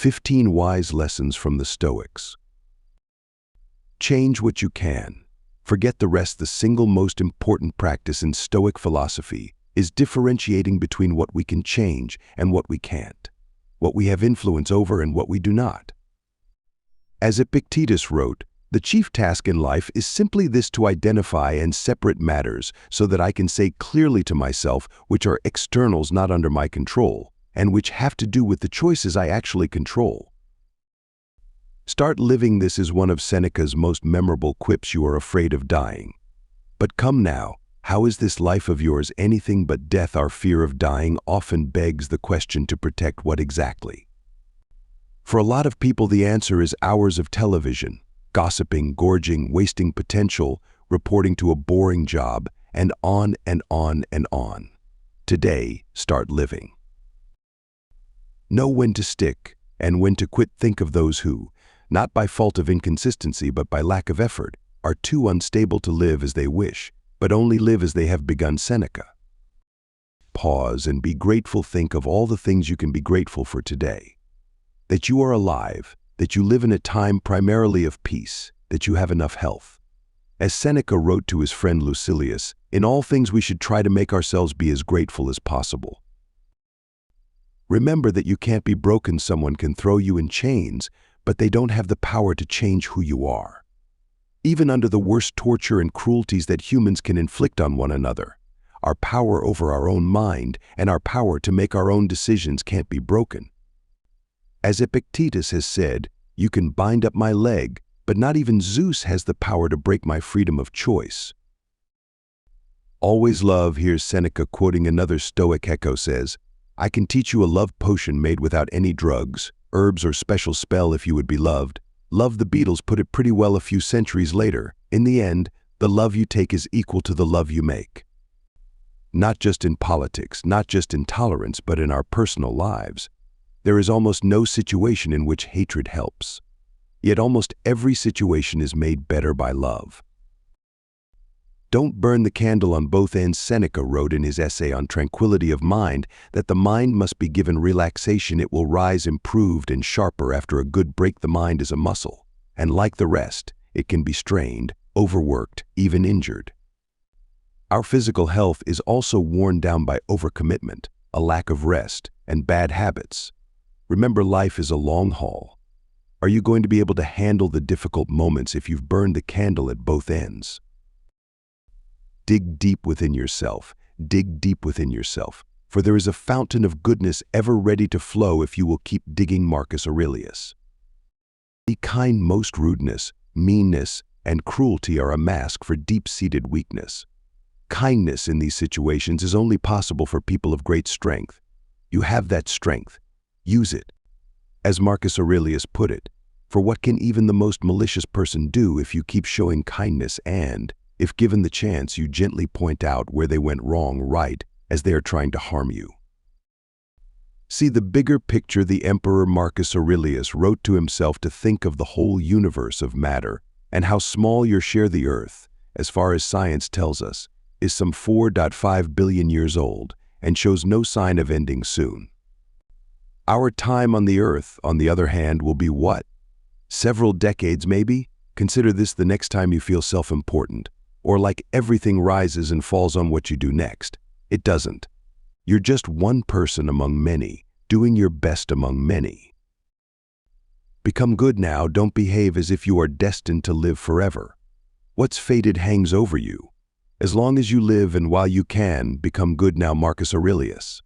15 Wise Lessons from the Stoics. Change what you can. Forget the rest. The single most important practice in Stoic philosophy is differentiating between what we can change and what we can't, what we have influence over and what we do not. As Epictetus wrote, the chief task in life is simply this: to identify and separate matters so that I can say clearly to myself which are externals not under my control, and which have to do with the choices I actually control. Start living this is one of Seneca's most memorable quips. You are afraid of dying. But come now, how is this life of yours anything but death? Our fear of dying often begs the question, to protect what exactly? For a lot of people, the answer is hours of television, gossiping, gorging, wasting potential, reporting to a boring job, and on and on and on. Today, start living. Know when to stick and when to quit. Think of those who, not by fault of inconsistency but by lack of effort, are too unstable to live as they wish, but only live as they have begun. Seneca. Pause and be grateful. Think of all the things you can be grateful for today. That you are alive, that you live in a time primarily of peace, that you have enough health. As Seneca wrote to his friend Lucilius, in all things we should try to make ourselves be as grateful as possible. Remember that you can't be broken. Someone can throw you in chains, but they don't have the power to change who you are. Even under the worst torture and cruelties that humans can inflict on one another, our power over our own mind and our power to make our own decisions can't be broken. As Epictetus has said, you can bind up my leg, but not even Zeus has the power to break my freedom of choice. Always love. Here's Seneca quoting another Stoic. Echo says, I can teach you a love potion made without any drugs, herbs, or special spell if you would be loved. Love. The Beatles put it pretty well a few centuries later. In the end, the love you take is equal to the love you make. Not just in politics, not just in tolerance, but in our personal lives. There is almost no situation in which hatred helps. Yet almost every situation is made better by love. Don't burn the candle on both ends. Seneca wrote in his essay on tranquility of mind that the mind must be given relaxation. It will rise improved and sharper after a good break. The mind is a muscle, and like the rest, it can be strained, overworked, even injured. Our physical health is also worn down by overcommitment, a lack of rest, and bad habits. Remember, life is a long haul. Are you going to be able to handle the difficult moments if you've burned the candle at both ends? Dig deep within yourself, dig deep within yourself, for there is a fountain of goodness ever ready to flow if you will keep digging. Marcus Aurelius. Be kind. Most rudeness, meanness, and cruelty are a mask for deep-seated weakness. Kindness in these situations is only possible for people of great strength. You have that strength. Use it. As Marcus Aurelius put it, for what can even the most malicious person do if you keep showing kindness and, if given the chance, you gently point out where they went wrong right as they are trying to harm you? See the bigger picture. The Emperor Marcus Aurelius wrote to himself to think of the whole universe of matter and how small your share. The Earth, as far as science tells us, is some 4.5 billion years old and shows no sign of ending soon. Our time on the Earth, on the other hand, will be what? Several decades maybe? Consider this the next time you feel self-important, or like everything rises and falls on what you do next. It doesn't. You're just one person among many, doing your best among many. Become good now. Don't behave as if you are destined to live forever. What's fated hangs over you. As long as you live and while you can, become good now. Marcus Aurelius.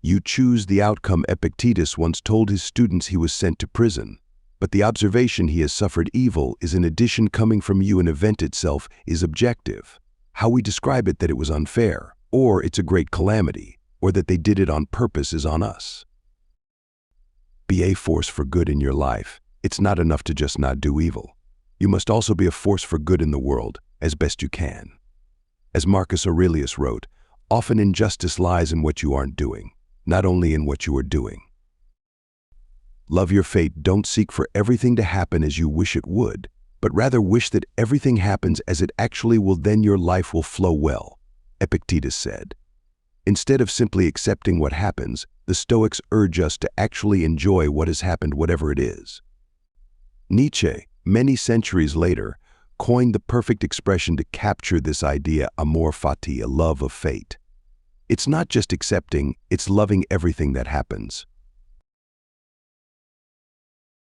You choose the outcome. Epictetus once told his students he was sent to prison, but the observation he has suffered evil is an addition coming from you. An event itself is objective. How we describe it, that it was unfair, or it's a great calamity, or that they did it on purpose, is on us. Be a force for good in your life. It's not enough to just not do evil. You must also be a force for good in the world, as best you can. As Marcus Aurelius wrote, often injustice lies in what you aren't doing, not only in what you are doing. Love your fate. Don't seek for everything to happen as you wish it would, but rather wish that everything happens as it actually will. Then your life will flow well, Epictetus said. Instead of simply accepting what happens, the Stoics urge us to actually enjoy what has happened, whatever it is. Nietzsche, many centuries later, coined the perfect expression to capture this idea, amor fati, a love of fate. It's not just accepting, it's loving everything that happens.